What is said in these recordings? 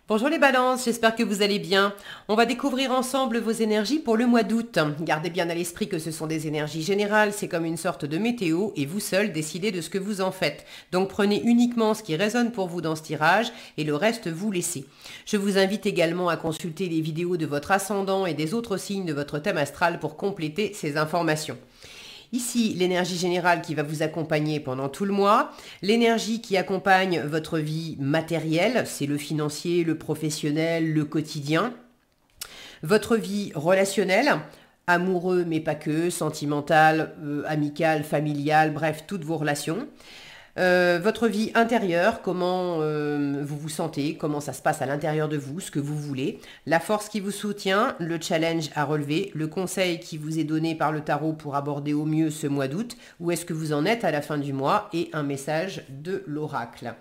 Bonjour les balances, j'espère que vous allez bien. On va découvrir ensemble vos énergies pour le mois d'août. Gardez bien à l'esprit que ce sont des énergies générales, c'est comme une sorte de météo et vous seul décidez de ce que vous en faites. Donc prenez uniquement ce qui résonne pour vous dans ce tirage et le reste vous laissez. Je vous invite également à consulter les vidéos de votre ascendant et des autres signes de votre thème astral pour compléter ces informations. Ici, l'énergie générale qui va vous accompagner pendant tout le mois. L'énergie qui accompagne votre vie matérielle, c'est le financier, le professionnel, le quotidien. Votre vie relationnelle, amoureux mais pas que, sentimentale, amicale, familiale, bref, toutes vos relations. Votre vie intérieure, comment vous vous sentez, comment ça se passe à l'intérieur de vous, ce que vous voulez, la force qui vous soutient, le challenge à relever, le conseil qui vous est donné par le tarot pour aborder au mieux ce mois d'août, où est-ce que vous en êtes à la fin du mois et un message de l'oracle.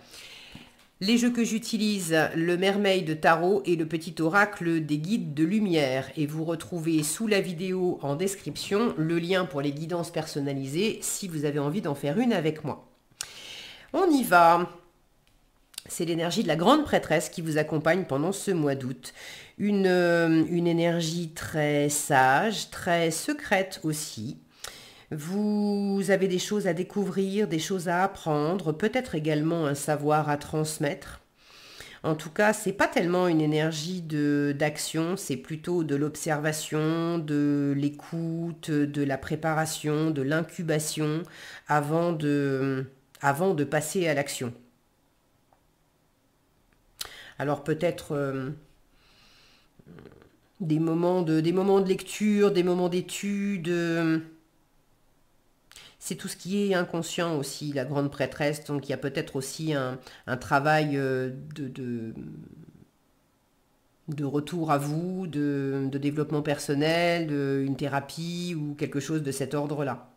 Les jeux que j'utilise, le Mermaid Tarot et le petit oracle des guides de lumière. Et vous retrouvez sous la vidéo en description le lien pour les guidances personnalisées si vous avez envie d'en faire une avec moi. On y va. C'est l'énergie de la grande prêtresse qui vous accompagne pendant ce mois d'août. Une énergie très sage, très secrète aussi. Vous avez des choses à découvrir, des choses à apprendre, peut-être également un savoir à transmettre. En tout cas, c'est pas tellement une énergie d'action, c'est plutôt de l'observation, de l'écoute, de la préparation, de l'incubation avant de passer à l'action. Alors peut-être des moments de lecture, des moments d'étude. C'est tout ce qui est inconscient aussi, la grande prêtresse. Donc il y a peut-être aussi un travail de retour à vous, de développement personnel, une thérapie ou quelque chose de cet ordre-là.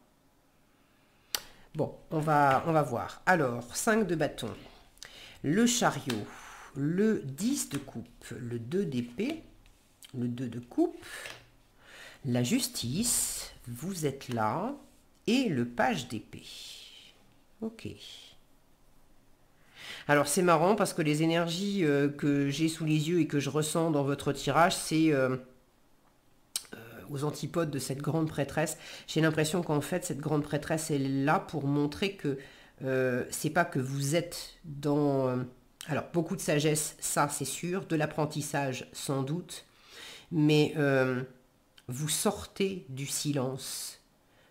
Bon, on va voir. Alors, 5 de bâton, le chariot, le 10 de coupe, le 2 d'épée, le 2 de coupe, la justice, vous êtes là, et le page d'épée. Ok. Alors, c'est marrant parce que les énergies que j'ai sous les yeux et que je ressens dans votre tirage, c'est aux antipodes de cette grande prêtresse. J'ai l'impression qu'en fait, cette grande prêtresse, elle est là pour montrer que c'est pas que vous êtes dans... alors, beaucoup de sagesse, ça c'est sûr, de l'apprentissage sans doute, mais vous sortez du silence.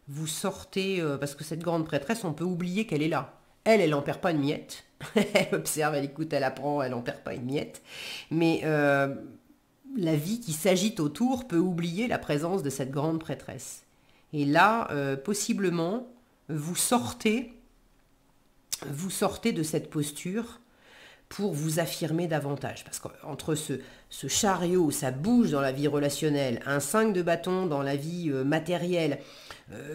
Vous sortez, parce que cette grande prêtresse, on peut oublier qu'elle est là. Elle n'en perd pas une miette. Elle observe, elle écoute, elle apprend, elle n'en perd pas une miette. Mais... la vie qui s'agite autour peut oublier la présence de cette grande prêtresse. Et là, possiblement, vous sortez de cette posture pour vous affirmer davantage. Parce qu'entre ce chariot, ça bouge dans la vie relationnelle, un 5 de bâton dans la vie matérielle,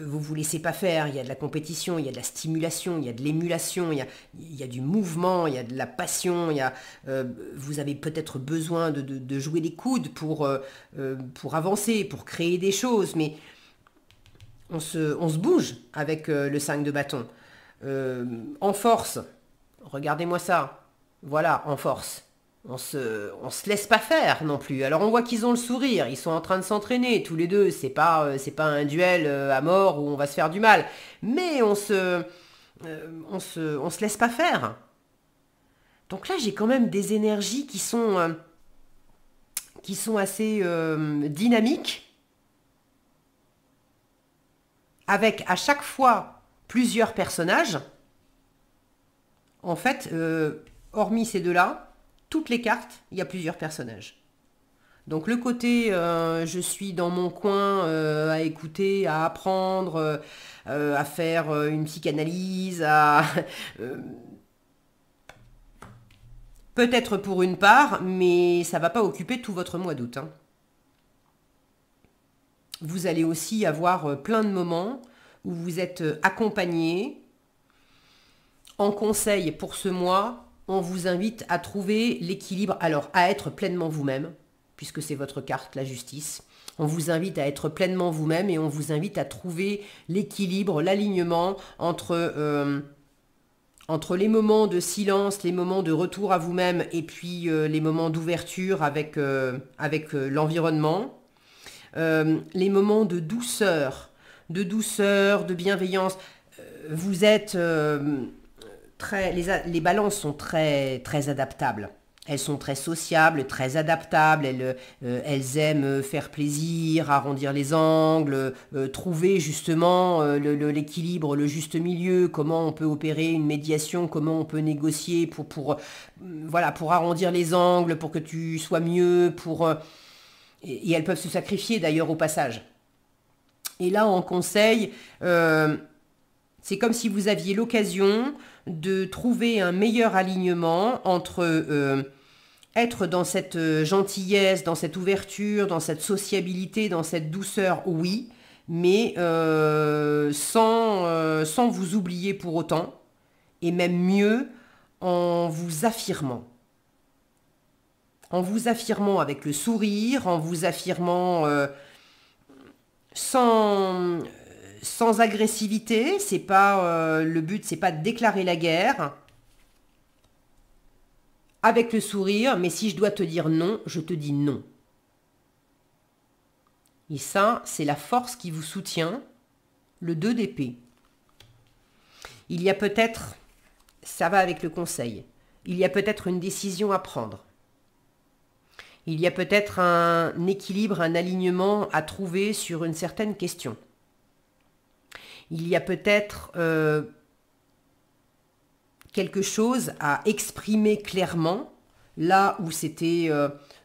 vous vous laissez pas faire, il y a de la compétition, il y a de la stimulation, il y a de l'émulation, il y a du mouvement, il y a de la passion, vous avez peut-être besoin de jouer les coudes pour avancer, pour créer des choses, mais on se bouge avec le 5 de bâton. En force, regardez-moi ça. Voilà, en force. On se laisse pas faire non plus. Alors on voit qu'ils ont le sourire, ils sont en train de s'entraîner tous les deux. C'est pas un duel à mort où on va se faire du mal. Mais on se laisse pas faire. Donc là j'ai quand même des énergies qui sont assez dynamiques, avec à chaque fois plusieurs personnages. En fait. Hormis ces deux-là, toutes les cartes, il y a plusieurs personnages. Donc le côté je suis dans mon coin à écouter, à apprendre, à faire une psychanalyse, peut-être pour une part, mais ça ne va pas occuper tout votre mois d'août. Hein. Vous allez aussi avoir plein de moments où vous êtes accompagné. En conseil pour ce mois, on vous invite à trouver l'équilibre, alors à être pleinement vous-même, puisque c'est votre carte, la justice. On vous invite à être pleinement vous-même et on vous invite à trouver l'équilibre, l'alignement entre entre les moments de silence, les moments de retour à vous-même et puis les moments d'ouverture avec, l'environnement, les moments de bienveillance. Vous êtes les balances sont très, très adaptables. Elles sont très sociables, très adaptables, elles aiment faire plaisir, arrondir les angles, trouver justement l'équilibre, le juste milieu, comment on peut opérer une médiation, comment on peut négocier voilà, pour arrondir les angles, pour que tu sois mieux, et elles peuvent se sacrifier d'ailleurs au passage. Et là, en conseil, c'est comme si vous aviez l'occasion de trouver un meilleur alignement entre être dans cette gentillesse, dans cette ouverture, dans cette sociabilité, dans cette douceur, oui, mais sans vous oublier pour autant, et même mieux, en vous affirmant. En vous affirmant avec le sourire, en vous affirmant sans agressivité. C'est pas le but, c'est pas de déclarer la guerre. Avec le sourire, mais si je dois te dire non, je te dis non. Et ça, c'est la force qui vous soutient, le 2 d'épée. Il y a peut-être, ça va avec le conseil, il y a peut-être une décision à prendre. Il y a peut-être un équilibre, un alignement à trouver sur une certaine question. Il y a peut-être quelque chose à exprimer clairement, là où c'était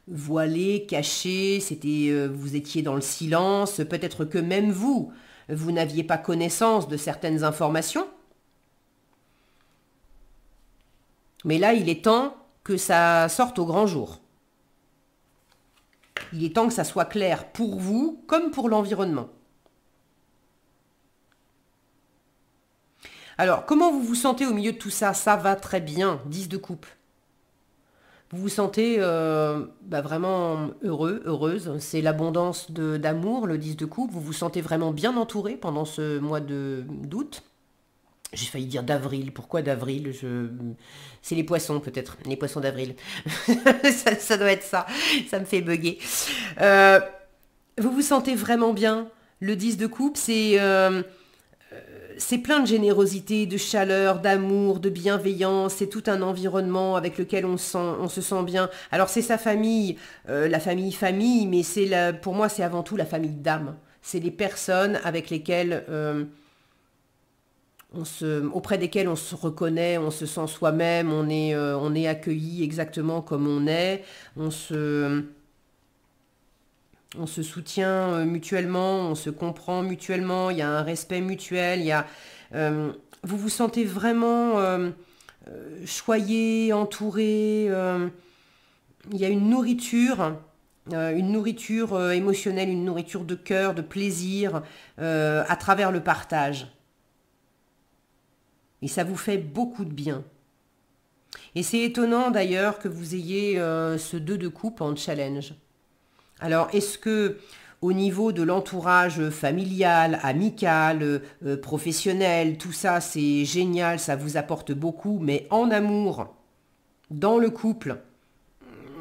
voilé, caché, vous étiez dans le silence, peut-être que même vous n'aviez pas connaissance de certaines informations. Mais là, il est temps que ça sorte au grand jour. Il est temps que ça soit clair pour vous comme pour l'environnement. Alors, comment vous vous sentez au milieu de tout ça? Ça va très bien, 10 de coupe. Vous vous sentez vraiment heureux, heureuse. C'est l'abondance d'amour, le 10 de coupe. Vous vous sentez vraiment bien entouré pendant ce mois d'août. J'ai failli dire d'avril. Pourquoi d'avril? C'est les poissons peut-être, les poissons d'avril. ça doit être ça. Ça me fait bugger. Vous vous sentez vraiment bien. Le 10 de coupe, c'est plein de générosité, de chaleur, d'amour, de bienveillance. C'est tout un environnement avec lequel on se sent bien. Alors c'est sa famille, la famille, mais pour moi c'est avant tout la famille d'âme. C'est les personnes avec lesquelles auprès desquelles on se reconnaît, on se sent soi-même, on est accueilli exactement comme on est, on se soutient mutuellement, on se comprend mutuellement, il y a un respect mutuel, vous vous sentez vraiment choyé, entouré, il y a une nourriture émotionnelle, une nourriture de cœur, de plaisir à travers le partage. Et ça vous fait beaucoup de bien. Et c'est étonnant d'ailleurs que vous ayez ce 2 de coupe en challenge. Alors, est-ce que au niveau de l'entourage familial, amical, professionnel, tout ça c'est génial, ça vous apporte beaucoup, mais en amour, dans le couple,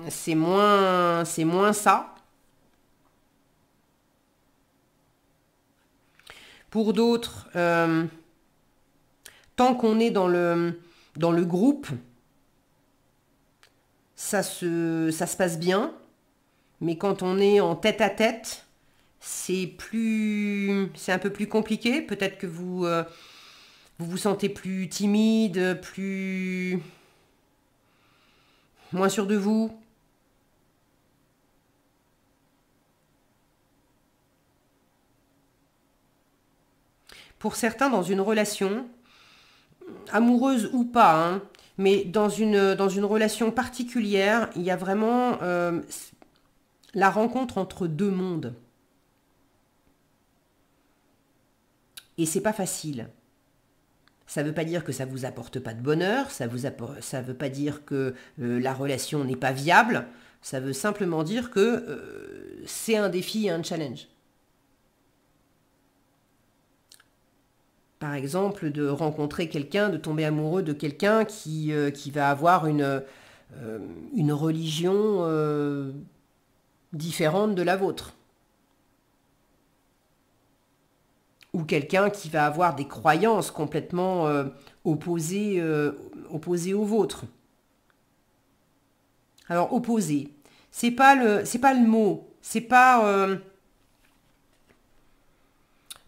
c'est moins ça. Pour d'autres, tant qu'on est dans le groupe, ça se passe bien. Mais quand on est en tête à tête, c'est un peu plus compliqué. Peut-être que vous vous sentez plus timide, moins sûr de vous. Pour certains, dans une relation, amoureuse ou pas, hein, mais dans une relation particulière, il y a vraiment la rencontre entre deux mondes. Et c'est pas facile. Ça ne veut pas dire que ça vous apporte pas de bonheur, ça veut pas dire que la relation n'est pas viable, ça veut simplement dire que c'est un défi et un challenge. Par exemple, de rencontrer quelqu'un, de tomber amoureux de quelqu'un qui va avoir une religion différente de la vôtre. Ou quelqu'un qui va avoir des croyances complètement opposées aux vôtres. Alors, opposé, c'est pas le mot, c'est pas...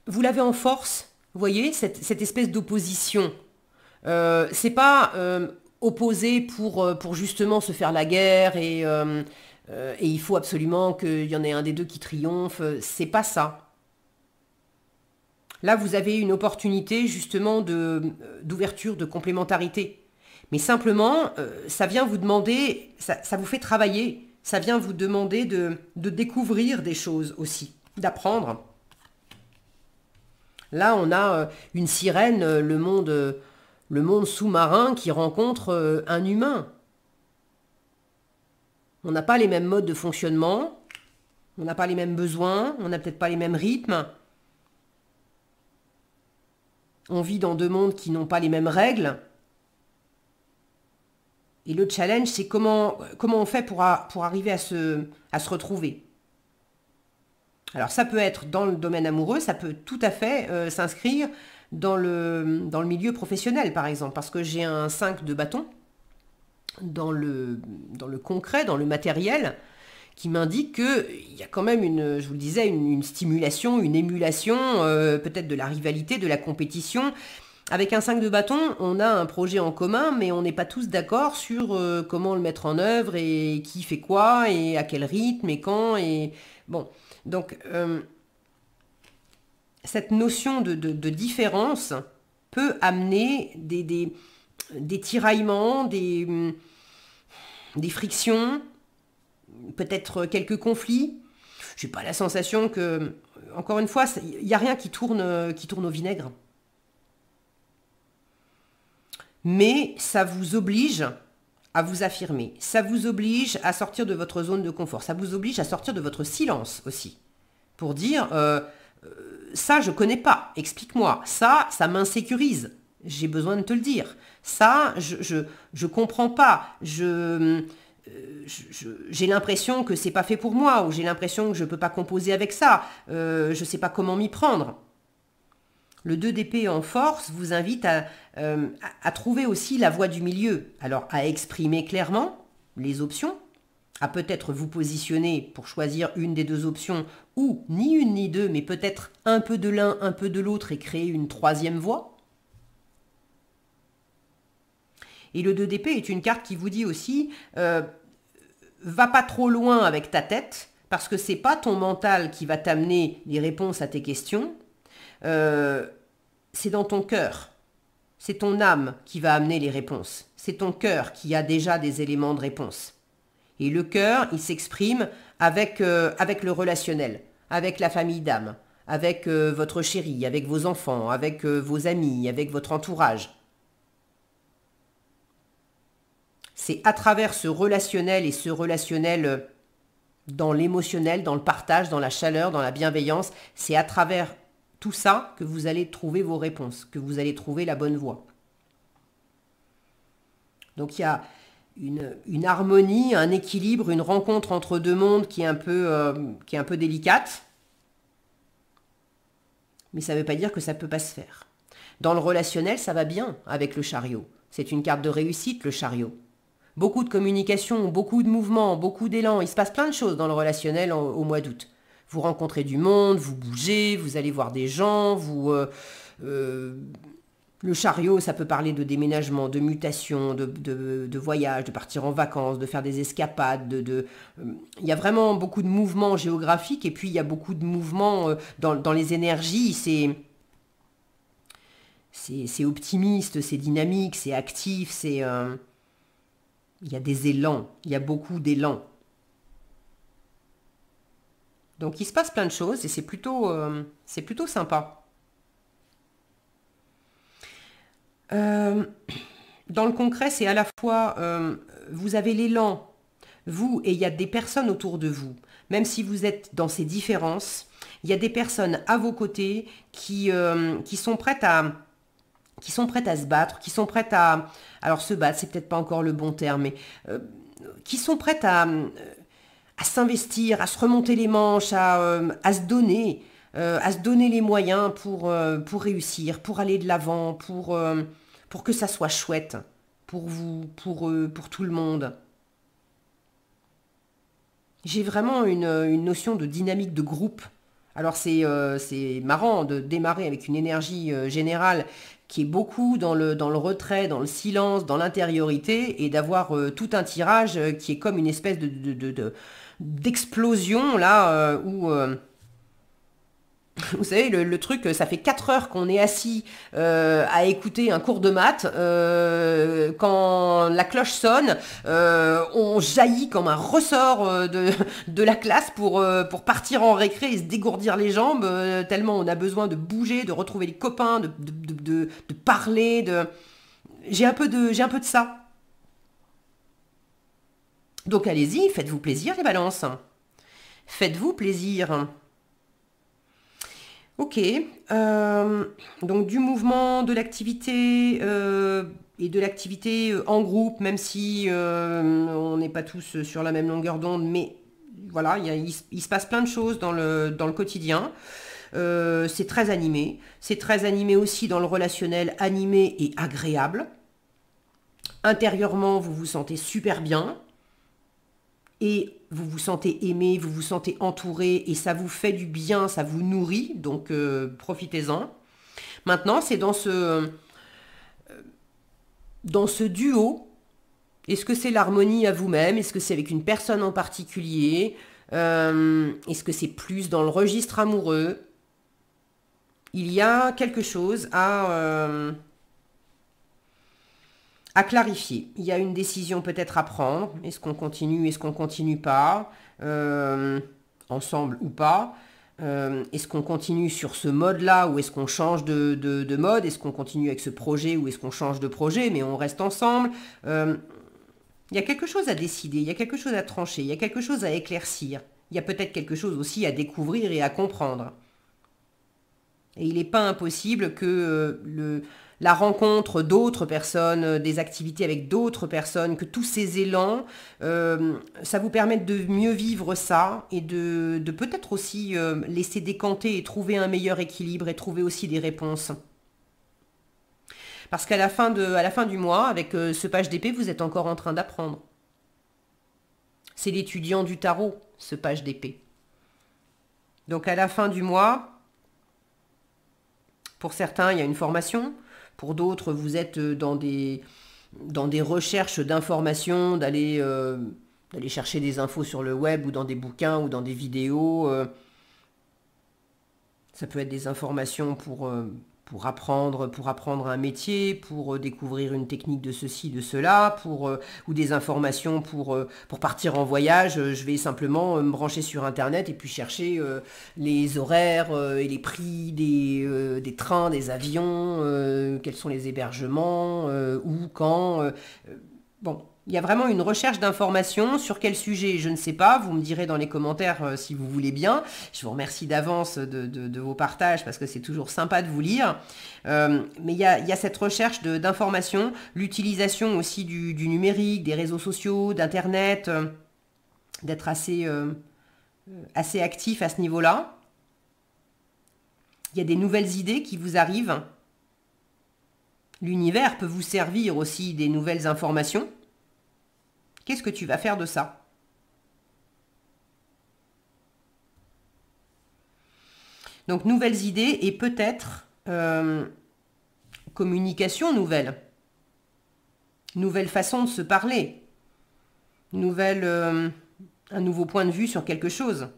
vous l'avez en force, vous voyez, cette espèce d'opposition. C'est pas opposé pour justement se faire la guerre et il faut absolument qu'il y en ait un des deux qui triomphe. C'est pas ça. Là, vous avez une opportunité justement d'ouverture, de complémentarité. Mais simplement, ça vient vous demander, ça vous fait travailler, ça vient vous demander de découvrir des choses aussi, d'apprendre. Là, on a une sirène, le monde sous-marin qui rencontre un humain. On n'a pas les mêmes modes de fonctionnement, on n'a pas les mêmes besoins, on n'a peut-être pas les mêmes rythmes. On vit dans deux mondes qui n'ont pas les mêmes règles. Et le challenge, c'est comment on fait pour arriver à se retrouver. Alors ça peut être dans le domaine amoureux, ça peut tout à fait s'inscrire dans le milieu professionnel, par exemple, parce que j'ai un 5 de bâton dans le concret, dans le matériel, qui m'indique qu'il y a quand même je vous le disais, une stimulation, une émulation, peut-être de la rivalité, de la compétition. Avec un 5 de bâton, on a un projet en commun, mais on n'est pas tous d'accord sur comment le mettre en œuvre et qui fait quoi et à quel rythme et quand. Et bon, donc cette notion de différence peut amener des tiraillements, des frictions, peut-être quelques conflits. Je n'ai pas la sensation que, encore une fois, il n'y a rien qui tourne au vinaigre. Mais ça vous oblige à vous affirmer. Ça vous oblige à sortir de votre zone de confort. Ça vous oblige à sortir de votre silence aussi. Pour dire, ça je connais pas, explique-moi. Ça m'insécurise. J'ai besoin de te le dire. Ça, je comprends pas. J'ai l'impression que c'est pas fait pour moi, ou j'ai l'impression que je peux pas composer avec ça. Je sais pas comment m'y prendre. Le 2 d'épée en force vous invite à trouver aussi la voie du milieu. Alors, à exprimer clairement les options, à peut-être vous positionner pour choisir une des deux options, ou ni une ni deux, mais peut-être un peu de l'un, un peu de l'autre et créer une troisième voie. Et le 2 d'épée est une carte qui vous dit aussi, va pas trop loin avec ta tête, parce que c'est pas ton mental qui va t'amener les réponses à tes questions, c'est dans ton cœur. C'est ton âme qui va amener les réponses. C'est ton cœur qui a déjà des éléments de réponse. Et le cœur, il s'exprime avec le relationnel, avec la famille d'âme, avec votre chérie, avec vos enfants, avec vos amis, avec votre entourage. C'est à travers ce relationnel et ce relationnel dans l'émotionnel, dans le partage, dans la chaleur, dans la bienveillance, c'est à travers tout ça que vous allez trouver vos réponses, que vous allez trouver la bonne voie. Donc il y a une harmonie, un équilibre, une rencontre entre deux mondes qui est un peu délicate. Mais ça ne veut pas dire que ça ne peut pas se faire. Dans le relationnel, ça va bien avec le chariot. C'est une carte de réussite, le chariot. Beaucoup de communication, beaucoup de mouvements, beaucoup d'élan. Il se passe plein de choses dans le relationnel au mois d'août. Vous rencontrez du monde, vous bougez, vous allez voir des gens, le chariot, ça peut parler de déménagement, de mutation, de voyage, de partir en vacances, de faire des escapades. Il y a vraiment beaucoup de mouvements géographiques et puis il y a beaucoup de mouvements dans les énergies. C'est optimiste, c'est dynamique, c'est actif, il y a des élans, il y a beaucoup d'élans. Donc il se passe plein de choses et c'est plutôt sympa. Dans le concret, c'est à la fois, vous avez l'élan vous, et il y a des personnes autour de vous, même si vous êtes dans ces différences, il y a des personnes à vos côtés qui sont prêtes à se battre, qui sont prêtes à... Alors se battre, c'est peut-être pas encore le bon terme, mais qui sont prêtes à s'investir, à se remonter les manches, à se donner les moyens pour réussir, pour aller de l'avant, pour que ça soit chouette, pour vous, pour eux, pour tout le monde. J'ai vraiment une notion de dynamique de groupe. Alors c'est marrant de démarrer avec une énergie générale qui est beaucoup dans le retrait, dans le silence, dans l'intériorité, et d'avoir tout un tirage qui est comme une espèce d'explosion là où vous savez, le truc, ça fait 4 heures qu'on est assis à écouter un cours de maths. Quand la cloche sonne, on jaillit comme un ressort de la classe pour partir en récré et se dégourdir les jambes, tellement on a besoin de bouger, de retrouver les copains, de parler. J'ai un peu de ça. Donc allez-y, faites-vous plaisir les balances. Faites-vous plaisir. Ok, donc du mouvement, de l'activité et de l'activité en groupe, même si on n'est pas tous sur la même longueur d'onde, mais voilà, il se passe plein de choses dans le quotidien. C'est très animé aussi dans le relationnel, animé et agréable. Intérieurement, vous vous sentez super bien et vous vous sentez aimé, vous vous sentez entouré et ça vous fait du bien, ça vous nourrit, donc profitez-en. Maintenant, c'est dans ce duo, est-ce que c'est l'harmonie à vous-même? Est-ce que c'est avec une personne en particulier? Est-ce que c'est plus dans le registre amoureux? Il y a quelque chose à clarifier. Il y a une décision peut-être à prendre. Est-ce qu'on continue, est-ce qu'on continue pas, ensemble ou pas. Est-ce qu'on continue sur ce mode-là ou est-ce qu'on change de mode? Est-ce qu'on continue avec ce projet ou est-ce qu'on change de projet mais on reste ensemble? Il y a quelque chose à décider, il y a quelque chose à trancher, il y a quelque chose à éclaircir. Il y a peut-être quelque chose aussi à découvrir et à comprendre. Et il n'est pas impossible que la rencontre d'autres personnes, des activités avec d'autres personnes, que tous ces élans, ça vous permette de mieux vivre ça et de peut-être aussi laisser décanter et trouver un meilleur équilibre et trouver aussi des réponses. Parce à la fin du mois, avec ce page d'épée, vous êtes encore en train d'apprendre. C'est l'étudiant du tarot, ce page d'épée. Donc à la fin du mois, pour certains, il y a une formation. Pour d'autres, vous êtes dans des recherches d'informations, d'aller chercher des infos sur le web ou dans des bouquins ou dans des vidéos. Ça peut être des informations pour apprendre un métier, pour découvrir une technique de ceci, de cela, ou des informations pour partir en voyage. Je vais simplement me brancher sur Internet et puis chercher les horaires et les prix des trains, des avions, quels sont les hébergements, où, quand. Bon, il y a vraiment une recherche d'informations. Sur quel sujet, je ne sais pas. Vous me direz dans les commentaires si vous voulez bien. Je vous remercie d'avance de vos partages parce que c'est toujours sympa de vous lire. Mais il y a cette recherche d'informations, l'utilisation aussi du numérique, des réseaux sociaux, d'Internet, d'être assez actif à ce niveau-là. Il y a des nouvelles idées qui vous arrivent. L'univers peut vous servir aussi des nouvelles informations. Qu'est-ce que tu vas faire de ça? Donc, nouvelles idées et peut-être communication nouvelle. Nouvelle façon de se parler. Un nouveau point de vue sur quelque chose.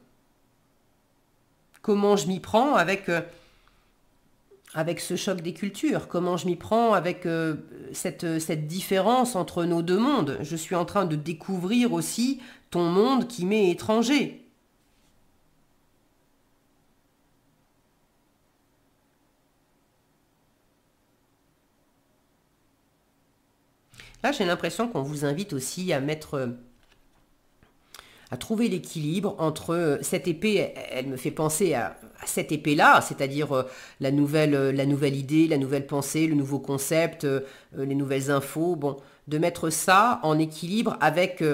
Comment je m'y prends avec ce choc des cultures? Comment je m'y prends avec cette différence entre nos deux mondes? Je suis en train de découvrir aussi ton monde qui m'est étranger. Là, j'ai l'impression qu'on vous invite aussi à mettre à trouver l'équilibre entre cette épée, elle me fait penser à cette épée-là, c'est-à-dire la nouvelle idée, la nouvelle pensée, le nouveau concept, les nouvelles infos, bon, de mettre ça en équilibre avec,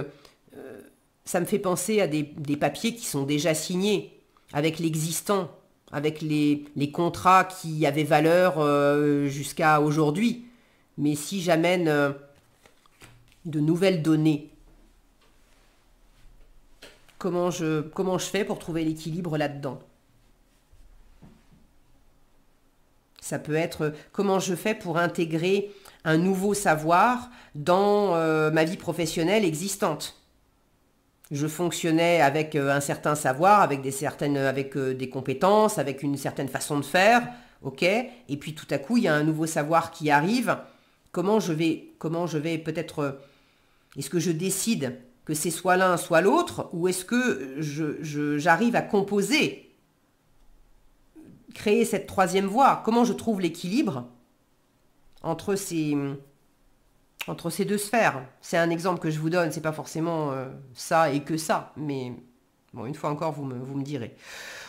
ça me fait penser à des papiers qui sont déjà signés, avec l'existant, avec les contrats qui avaient valeur jusqu'à aujourd'hui. Mais si j'amène de nouvelles données, comment je fais pour trouver l'équilibre là-dedans? Ça peut être comment je fais pour intégrer un nouveau savoir dans ma vie professionnelle existante. Je fonctionnais avec un certain savoir, avec des compétences, avec une certaine façon de faire, ok? Et puis tout à coup, il y a un nouveau savoir qui arrive. Comment je vais peut-être, est-ce que je décide que c'est soit l'un, soit l'autre, ou est-ce que j'arrive à composer, créer cette troisième voie? Comment je trouve l'équilibre entre ces deux sphères? C'est un exemple que je vous donne, c'est pas forcément ça et que ça, mais bon, une fois encore, vous me direz.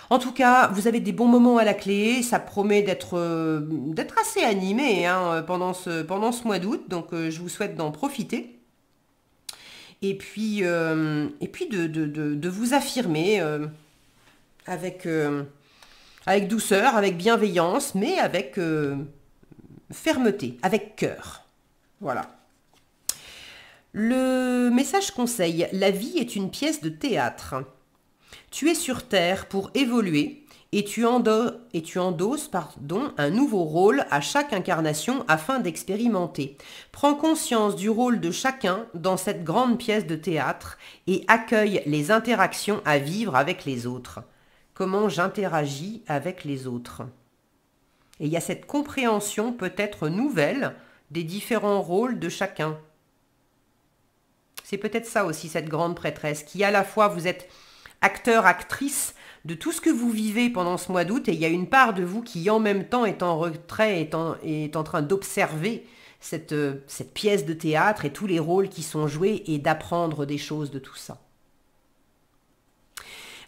En tout cas, vous avez des bons moments à la clé, ça promet d'être assez animé hein, pendant ce mois d'août, donc je vous souhaite d'en profiter. Et puis de vous affirmer avec douceur, avec bienveillance, mais avec fermeté, avec cœur. Voilà. Le message conseil, la vie est une pièce de théâtre. Tu es sur Terre pour évoluer et tu endosses un nouveau rôle à chaque incarnation afin d'expérimenter. Prends conscience du rôle de chacun dans cette grande pièce de théâtre et accueille les interactions à vivre avec les autres. Comment j'interagis avec les autres? Et il y a cette compréhension peut-être nouvelle des différents rôles de chacun. C'est peut-être ça aussi, cette grande prêtresse, qui à la fois vous êtes acteur, actrice de tout ce que vous vivez pendant ce mois d'août, et il y a une part de vous qui en même temps est en retrait, est en train d'observer cette pièce de théâtre et tous les rôles qui sont joués et d'apprendre des choses de tout ça.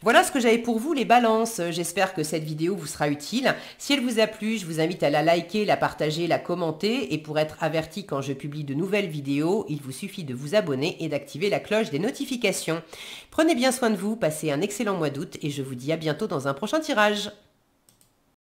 Voilà ce que j'avais pour vous les balances. J'espère que cette vidéo vous sera utile. Si elle vous a plu, je vous invite à la liker, la partager, la commenter. Et pour être averti quand je publie de nouvelles vidéos, il vous suffit de vous abonner et d'activer la cloche des notifications. Prenez bien soin de vous, passez un excellent mois d'août et je vous dis à bientôt dans un prochain tirage.